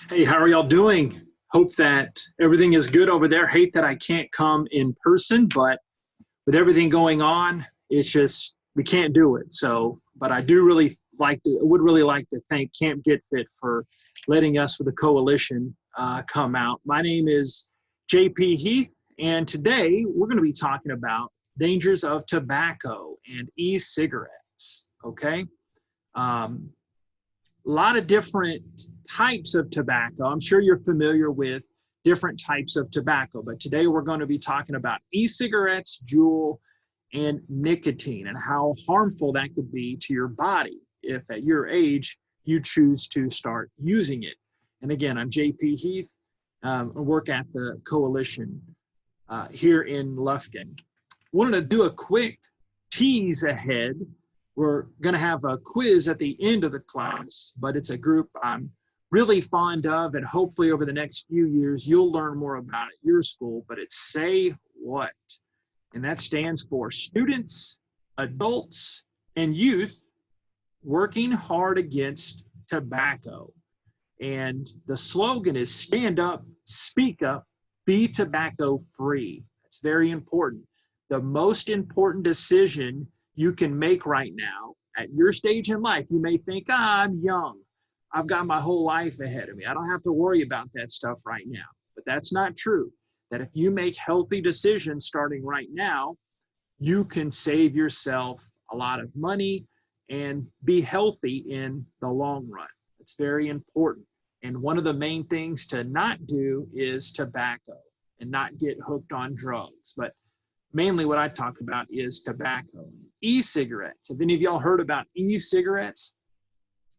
Hey, how are y'all doing? Hope that everything is good over there. Hate that I can't come in person, but with everything going on, it's just we can't do it. So, but I do really would really like to thank Camp GetFit for letting us with the coalition come out. My name is JP Heath, and today we're going to be talking about dangers of tobacco and e-cigarettes. Okay. Um, a lot of different types of tobacco. I'm sure you're familiar with different types of tobacco, but today we're going to be talking about e-cigarettes, JUUL, and nicotine and how harmful that could be to your body if at your age you choose to start using it. And again, I'm JP Heath. I work at the coalition here in Lufkin. Wanted to do a quick tease ahead. We're going to have a quiz at the end of the class, but it's a group I'm really fond of, and hopefully over the next few years, you'll learn more about it at your school, but it's Say What? And that stands for Students, Adults, and Youth Working Hard Against Tobacco. And the slogan is Stand Up, Speak Up, Be Tobacco Free. That's very important. The most important decision you can make right now at your stage in life. You may think, I'm young. I've got my whole life ahead of me. I don't have to worry about that stuff right now. But that's not true. That if you make healthy decisions starting right now, you can save yourself a lot of money and be healthy in the long run. It's very important. And one of the main things to not do is tobacco and not get hooked on drugs. But mainly what I talk about is tobacco. E-cigarettes. Have any of y'all heard about e-cigarettes?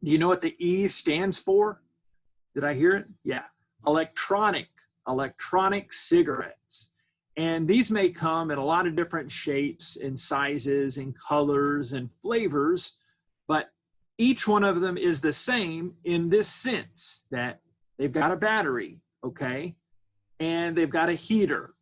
Do you know what the E stands for? Did I hear it? Yeah. Electronic cigarettes. And these may come in a lot of different shapes and sizes and colors and flavors, but each one of them is the same in this sense that they've got a battery, okay? And they've got a heater.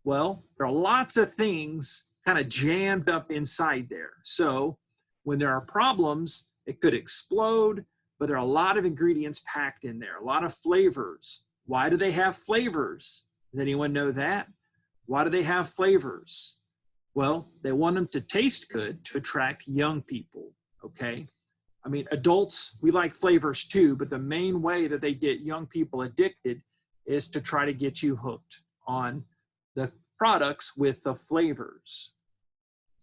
Well, there are lots of things kind of jammed up inside there. So when there are problems, it could explode, but there are a lot of ingredients packed in there, a lot of flavors. Why do they have flavors? Does anyone know that? Why do they have flavors? Well, they want them to taste good to attract young people, okay? I mean, adults, we like flavors too, but the main way that they get young people addicted is to try to get you hooked on the products with the flavors.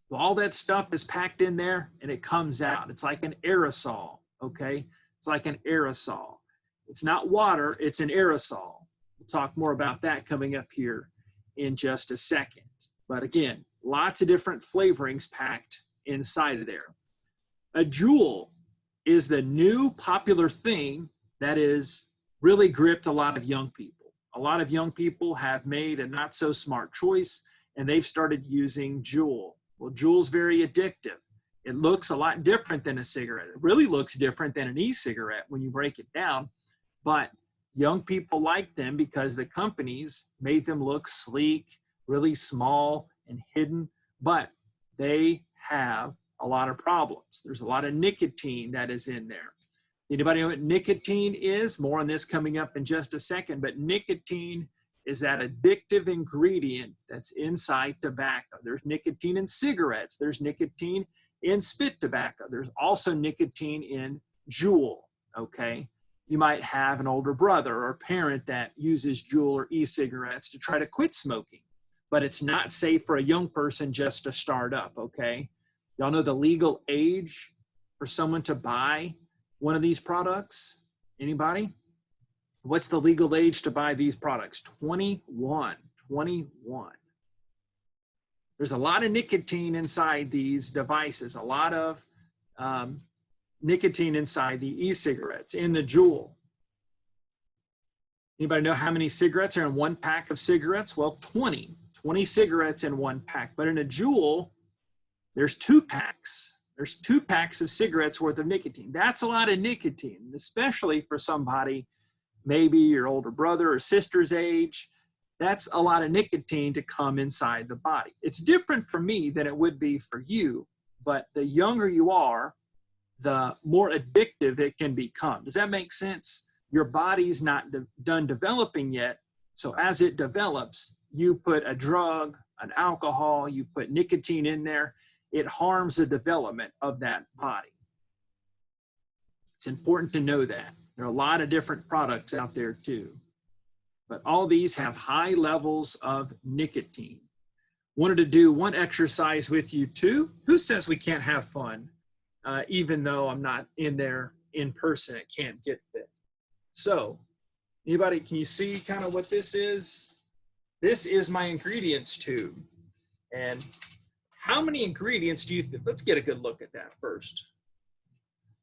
Well, all that stuff is packed in there and it comes out. It's like an aerosol, okay? It's like an aerosol. It's not water, it's an aerosol. We'll talk more about that coming up here in just a second. But again, lots of different flavorings packed inside of there. A JUUL is the new popular thing that is really gripped a lot of young people. A lot of young people have made a not so smart choice and they've started using JUUL. Well, JUUL's very addictive. It looks a lot different than a cigarette. It really looks different than an e-cigarette when you break it down, but young people like them because the companies made them look sleek, really small and hidden, but they have a lot of problems. There's a lot of nicotine that is in there. Anybody know what nicotine is? More on this coming up in just a second, but nicotine is that addictive ingredient that's inside tobacco. There's nicotine in cigarettes. There's nicotine in spit tobacco. There's also nicotine in JUUL, okay? You might have an older brother or parent that uses JUUL or e-cigarettes to try to quit smoking, but it's not safe for a young person just to start up, okay? Y'all know the legal age for someone to buy one of these products? Anybody? What's the legal age to buy these products? 21. There's a lot of nicotine inside these devices, a lot of nicotine inside the e-cigarettes, in the JUUL. Anybody know how many cigarettes are in one pack of cigarettes? Well, 20 cigarettes in one pack. But in a JUUL, there's 2 packs. There's 2 packs of cigarettes worth of nicotine. That's a lot of nicotine, especially for somebody, maybe your older brother or sister's age. That's a lot of nicotine to come inside the body. It's different for me than it would be for you, but the younger you are, the more addictive it can become. Does that make sense? your body's not done developing yet. So as it develops, you put a drug, an alcohol, you put nicotine in there, it harms the development of that body. It's important to know that. There are a lot of different products out there too, but all these have high levels of nicotine. Wanted to do one exercise with you too. Who says we can't have fun, even though I'm not in there in person at Camp GetFit? So, anybody, can you see kind of what this is? This is my ingredients tube. And how many ingredients do you think? Let's get a good look at that first.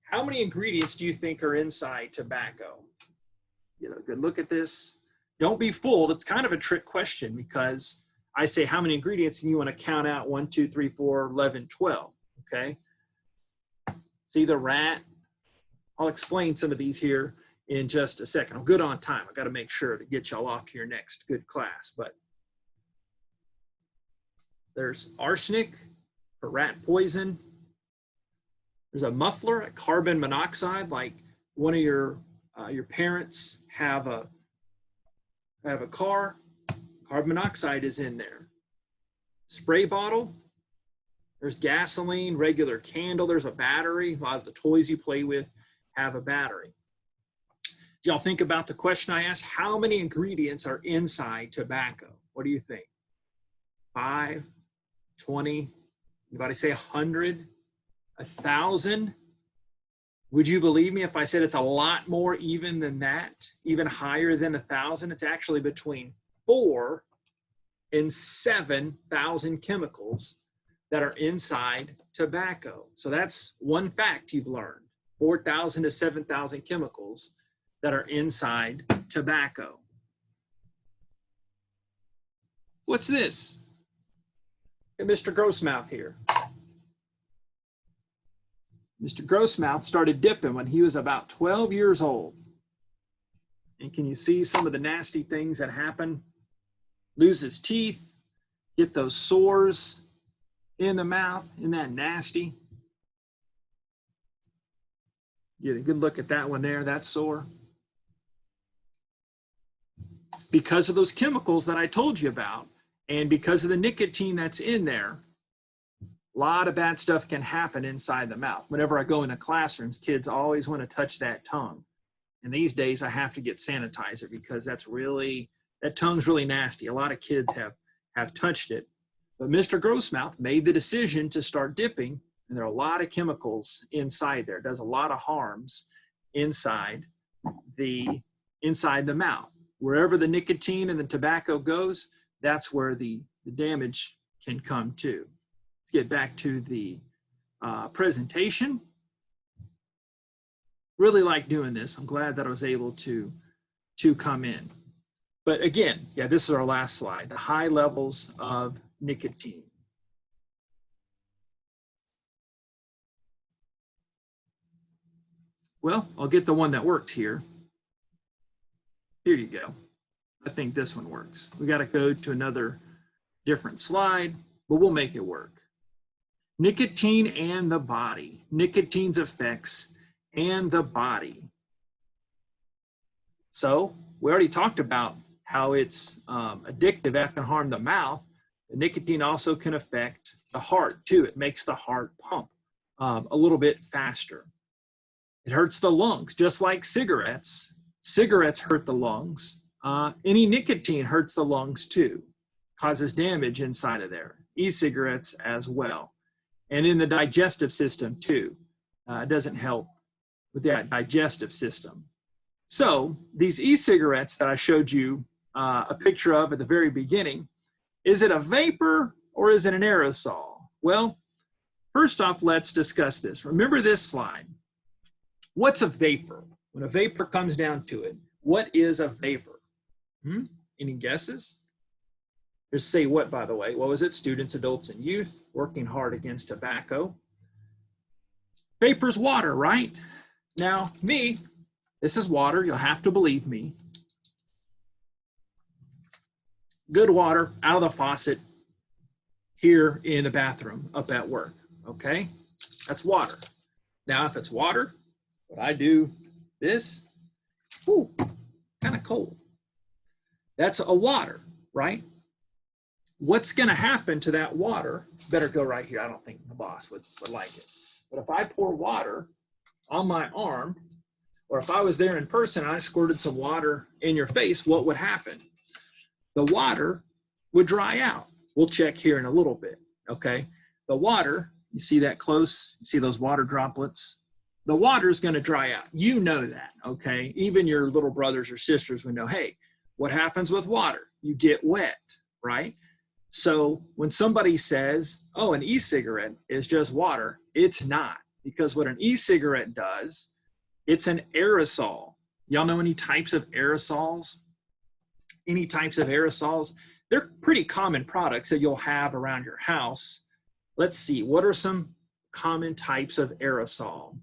How many ingredients do you think are inside tobacco? Get a good look at this. Don't be fooled. It's kind of a trick question because I say how many ingredients and you want to count out 1, 2, 3, 4, 11, 12, okay? See the rat? I'll explain some of these here in just a second. I'm good on time. I got to make sure to get y'all off to your next good class, but there's arsenic for rat poison. There's a muffler, a carbon monoxide, like one of your parents have a car, carbon monoxide is in there. Spray bottle, there's gasoline, regular candle, there's a battery. A lot of the toys you play with have a battery. Do y'all think about the question I asked? How many ingredients are inside tobacco? What do you think? 5, 20, anybody say 100, 1,000? Would you believe me if I said it's a lot more even than that, even higher than 1,000? It's actually between 4,000 and 7,000 chemicals that are inside tobacco. So that's one fact you've learned, 4,000 to 7,000 chemicals that are inside tobacco. What's this? Mr. Grossmouth here. Mr. Grossmouth started dipping when he was about 12 years old. And can you see some of the nasty things that happen? Lose his teeth, get those sores in the mouth. Isn't that nasty? Get a good look at that one there, that's sore. Because of those chemicals that I told you about, and because of the nicotine that's in there, a lot of bad stuff can happen inside the mouth. Whenever I go into classrooms, kids always want to touch that tongue. And these days I have to get sanitizer because that tongue's really nasty. A lot of kids have touched it. But Mr. Grossmouth made the decision to start dipping, and there are a lot of chemicals inside there. It does a lot of harms inside the mouth. Wherever the nicotine and the tobacco goes, that's where the damage can come to. Let's get back to the presentation. Really like doing this. I'm glad that I was able to come in. But again, yeah, this is our last slide, the high levels of nicotine. Well, I'll get the one that works here. Here you go. I think this one works. We got to go to another different slide, but we'll make it work. Nicotine and the body. Nicotine's effects and the body. So we already talked about how it's addictive, that can harm the mouth. The nicotine also can affect the heart too. It makes the heart pump a little bit faster. It hurts the lungs, just like cigarettes. Cigarettes hurt the lungs. Any nicotine hurts the lungs too, causes damage inside of there. E-cigarettes as well. And in the digestive system too. It doesn't help with that digestive system. So these e-cigarettes that I showed you a picture of at the very beginning, is it a vapor or is it an aerosol? Well, first off, let's discuss this. Remember this slide. What's a vapor? When a vapor comes down to it, what is a vapor? Any guesses? Just say what, by the way? What was it? Students, adults, and youth working hard against tobacco. Vapor's water, right? Now, this is water. You'll have to believe me. Good water out of the faucet here in the bathroom up at work, okay? That's water. Now, if it's water, what I do this, Ooh, kind of cold. That's a water, right? What's going to happen to that water? Better go right here. I don't think the boss would like it. But if I pour water on my arm, or if I was there in person and I squirted some water in your face, what would happen? The water would dry out. We'll check here in a little bit, okay? The water, you see that close? You see those water droplets? The water is going to dry out. You know that, okay? Even your little brothers or sisters would know, hey, what happens with water? You get wet, right? So when somebody says, oh, an e-cigarette is just water, it's not. Because what an e-cigarette does, it's an aerosol. Y'all know any types of aerosols? Any types of aerosols? They're pretty common products that you'll have around your house. Let's see, what are some common types of aerosol?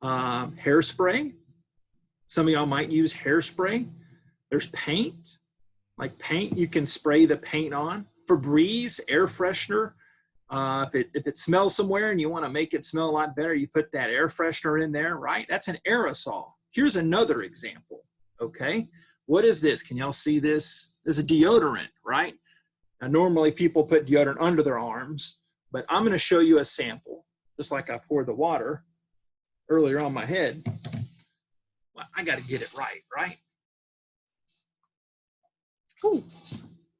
Hairspray. Some of y'all might use hairspray. There's paint. Like paint, you can spray the paint on. Febreze, air freshener. If it smells somewhere and you want to make it smell a lot better, you put that air freshener in there, right? That's an aerosol. Here's another example, okay? What is this? Can y'all see this? This is a deodorant, right? Now, normally people put deodorant under their arms, but I'm going to show you a sample, just like I poured the water earlier on my head. Well, I got to get it right? Whew.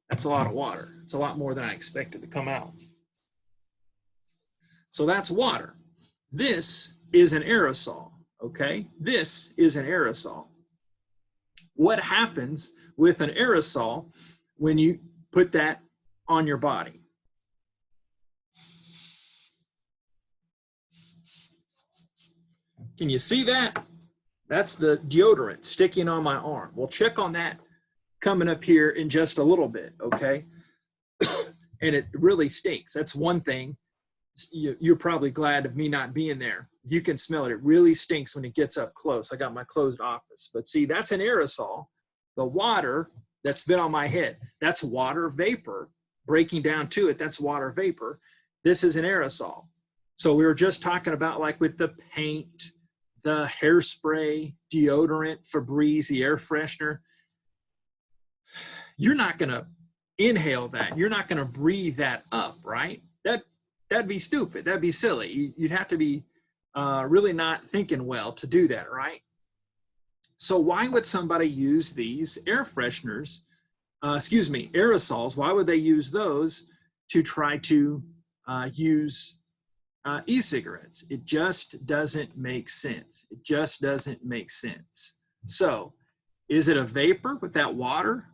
That's a lot of water. It's a lot more than I expected to come out. So that's water. This is an aerosol, okay? This is an aerosol. What happens with an aerosol when you put that on your body? Can you see that? That's the deodorant sticking on my arm. We'll check on that coming up here in just a little bit, okay? And it really stinks. That's one thing. You're probably glad of me not being there. You can smell it. It really stinks when it gets up close. I got my closed office. But see, that's an aerosol. The water that's been on my head, that's water vapor. Breaking down to it, that's water vapor. This is an aerosol. So we were just talking about like with the paint, the hairspray, deodorant, Febreze, the air freshener. You're not going to inhale that. You're not going to breathe that up, right? That'd be stupid. That'd be silly. You'd have to be really not thinking well to do that, right? So why would somebody use these air fresheners, aerosols? Why would they use those to try to use e-cigarettes? It just doesn't make sense. It just doesn't make sense. So is it a vapor with that water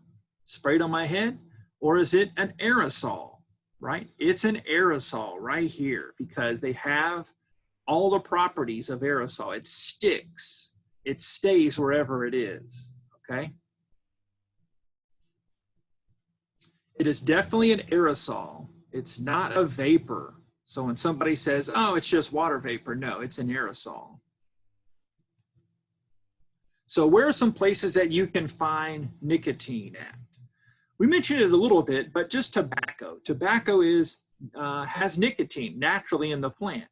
sprayed on my head? Or is it an aerosol? Right? It's an aerosol right here because they have all the properties of aerosol. It sticks. It stays wherever it is, okay? It is definitely an aerosol. It's not a vapor. So when somebody says, oh, it's just water vapor, no, it's an aerosol. So where are some places that you can find nicotine at? We mentioned it a little bit, but just tobacco. Tobacco has nicotine naturally in the plant.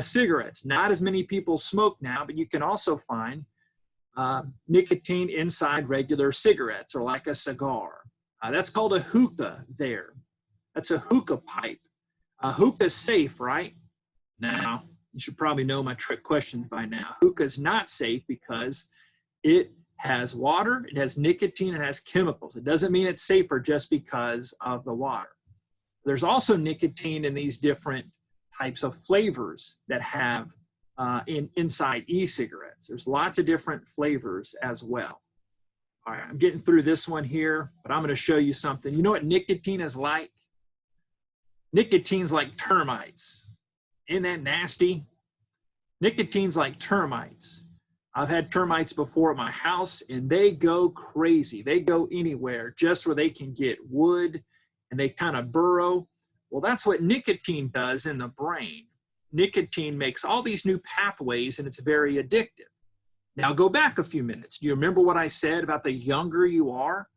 Cigarettes, not as many people smoke now, but you can also find nicotine inside regular cigarettes or like a cigar. That's called a hookah there. That's a hookah pipe. Hookah's safe, right? Now, you should probably know my trick questions by now. Hookah's not safe because it has water, it has nicotine, it has chemicals. It doesn't mean it's safer just because of the water. There's also nicotine in these different types of flavors that have inside e-cigarettes. There's lots of different flavors as well. All right, I'm getting through this one here, but I'm going to show you something. You know what nicotine is like? Nicotine's like termites. Isn't that nasty? Nicotine's like termites. I've had termites before at my house, and they go crazy. They go anywhere just where they can get wood, and they kind of burrow. Well, that's what nicotine does in the brain. Nicotine makes all these new pathways, and it's very addictive. Now, go back a few minutes. Do you remember what I said about the younger you are?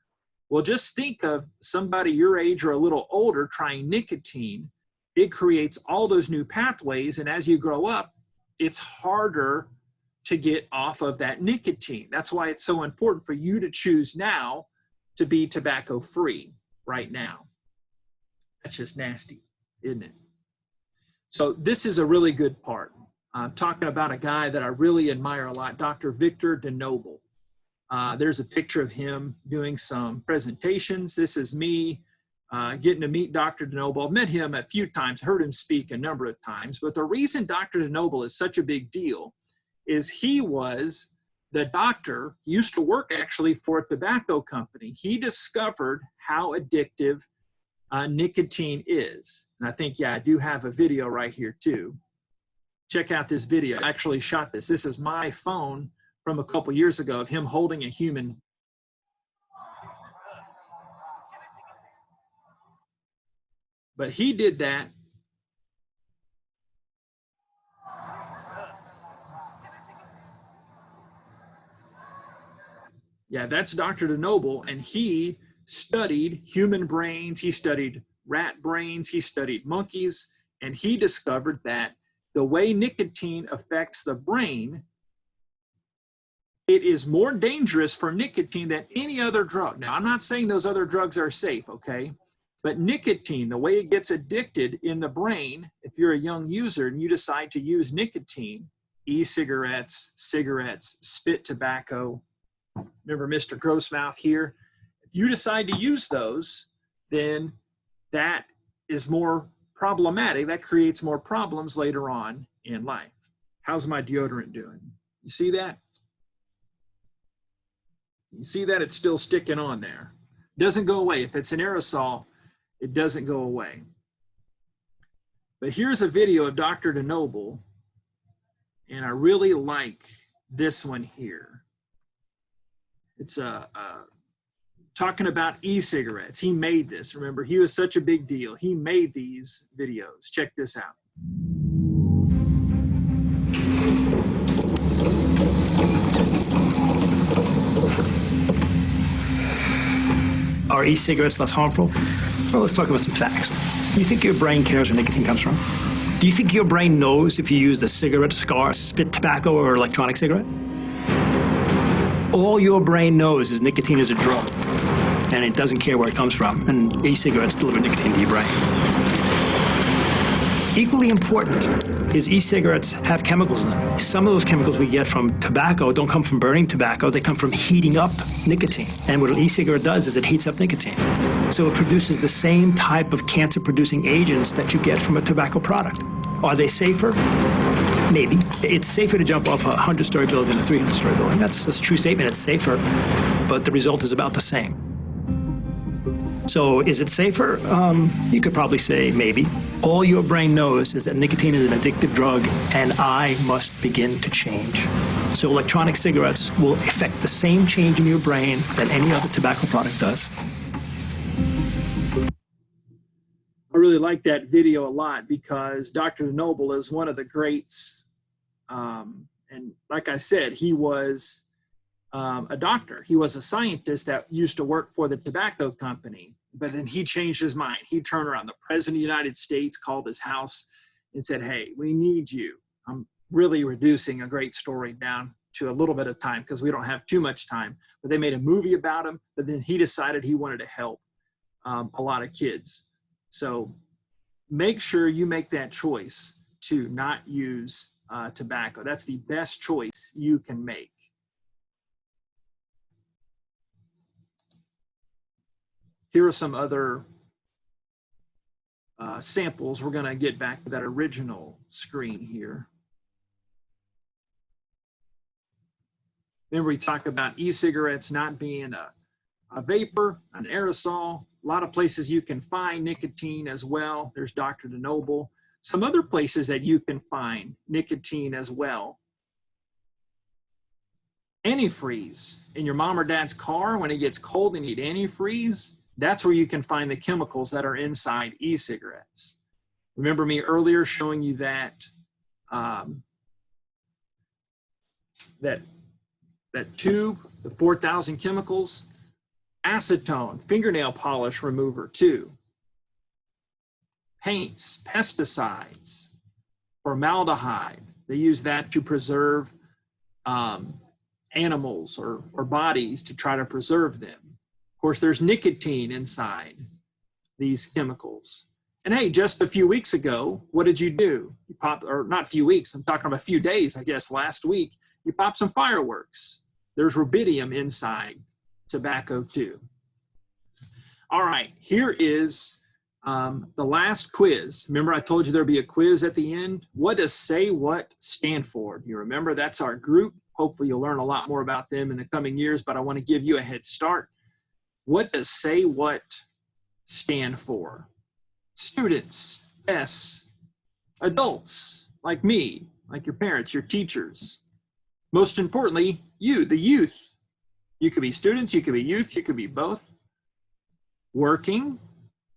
Well, just think of somebody your age or a little older trying nicotine. It creates all those new pathways, and as you grow up, it's harder to get off of that nicotine. That's why it's so important for you to choose now to be tobacco free right now. That's just nasty, isn't it? So this is a really good part. I'm talking about a guy that I really admire a lot, Dr. Victor DeNoble. There's a picture of him doing some presentations. This is me getting to meet Dr. DeNoble. I've met him a few times, heard him speak a number of times, but the reason Dr. DeNoble is such a big deal is he was the doctor, used to work actually for a tobacco company. He discovered how addictive nicotine is. And I think, yeah, I do have a video right here too. Check out this video. I actually shot this. This is my phone from a couple years ago of him holding a human. But he did that. Yeah, that's Dr. DeNoble, and he studied human brains, he studied rat brains, he studied monkeys, and he discovered that the way nicotine affects the brain, it is more dangerous for nicotine than any other drug. Now, I'm not saying those other drugs are safe, okay? But nicotine, the way it gets addicted in the brain, if you're a young user and you decide to use nicotine, e-cigarettes, cigarettes, spit tobacco, remember Mr. Grossmouth here, if you decide to use those, then that is more problematic. That creates more problems later on in life. How's my deodorant doing? You see that? You see that? It's still sticking on there. Doesn't go away. If it's an aerosol, it doesn't go away. But here's a video of Dr. DeNoble, and I really like this one here. It's talking about e-cigarettes. He made this. Remember, he was such a big deal. He made these videos. Check this out. Are e-cigarettes less harmful? Well, let's talk about some facts. Do you think your brain cares where nicotine comes from? Do you think your brain knows if you use a cigarette, cigar, spit tobacco, or electronic cigarette? All your brain knows is nicotine is a drug, and it doesn't care where it comes from, and e-cigarettes deliver nicotine to your brain. Equally important is e-cigarettes have chemicals in them. Some of those chemicals we get from tobacco don't come from burning tobacco, they come from heating up nicotine. And what an e-cigarette does is it heats up nicotine. So it produces the same type of cancer-producing agents that you get from a tobacco product. Are they safer? Maybe. It's safer to jump off a 100-story building than a 300-story building. That's a true statement. It's safer, but the result is about the same. So is it safer? You could probably say maybe. All your brain knows is that nicotine is an addictive drug, and I must begin to change. So electronic cigarettes will affect the same change in your brain that any other tobacco product does. I really like that video a lot because Dr. DeNoble is one of the greats. And like I said, he was a doctor. He was a scientist that used to work for the tobacco company, but then he changed his mind. He turned around. The president of the United States called his house and said, hey, we need you. I'm really reducing a great story down to a little bit of time because we don't have too much time. But they made a movie about him, but then he decided he wanted to help a lot of kids. So make sure you make that choice to not use tobacco. That's the best choice you can make. Here are some other samples. We're going to get back to that original screen here. Remember, we talked about e-cigarettes not being a vapor, an aerosol. A lot of places you can find nicotine as well. There's Dr. DeNoble. Some other places that you can find nicotine as well. Antifreeze. In your mom or dad's car, when it gets cold and you need antifreeze, that's where you can find the chemicals that are inside e-cigarettes. Remember me earlier showing you that that tube, the 4,000 chemicals? Acetone, fingernail polish remover too. Paints, pesticides, formaldehyde. They use that to preserve animals or bodies to try to preserve them. Of course, there's nicotine inside these chemicals. And hey, just a few weeks ago, what did you do? You popped, or not a few weeks, I'm talking about a few days, I guess, last week, you popped some fireworks. There's rubidium inside tobacco too. All right, here is the last quiz. Remember I told you there'd be a quiz at the end? What does Say What stand for? You remember that's our group. Hopefully you'll learn a lot more about them in the coming years, but I want to give you a head start. What does Say What stand for? Students, S. Adults, like me, like your parents, your teachers. Most importantly, you, the youth. You could be students, you could be youth, you could be both. Working,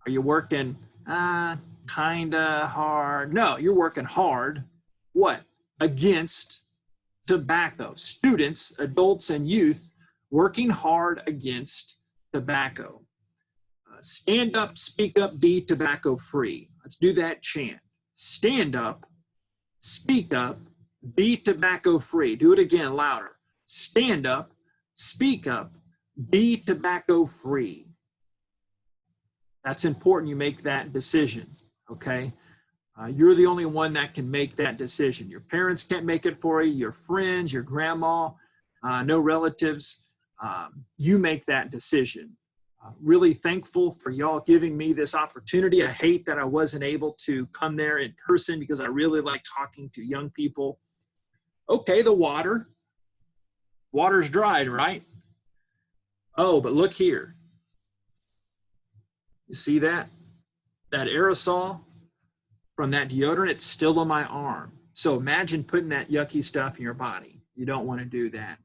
are you working kinda hard? No, you're working hard. What? Against tobacco. Students, adults, and youth working hard against tobacco. Stand up, speak up, be tobacco free. Let's do that chant. Stand up, speak up, be tobacco free. Do it again, louder. Stand up, speak up, be tobacco free. That's important you make that decision, okay? You're the only one that can make that decision. Your parents can't make it for you, your friends, your grandma, no relatives. You make that decision. Really thankful for y'all giving me this opportunity. I hate that I wasn't able to come there in person because I really like talking to young people. Okay, the water. Water's dried, right? Oh, but look here. You see that? That aerosol from that deodorant, it's still on my arm. So imagine putting that yucky stuff in your body. You don't want to do that.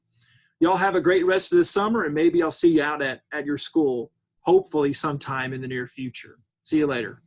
Y'all have a great rest of the summer, and maybe I'll see you out at your school, hopefully sometime in the near future. See you later.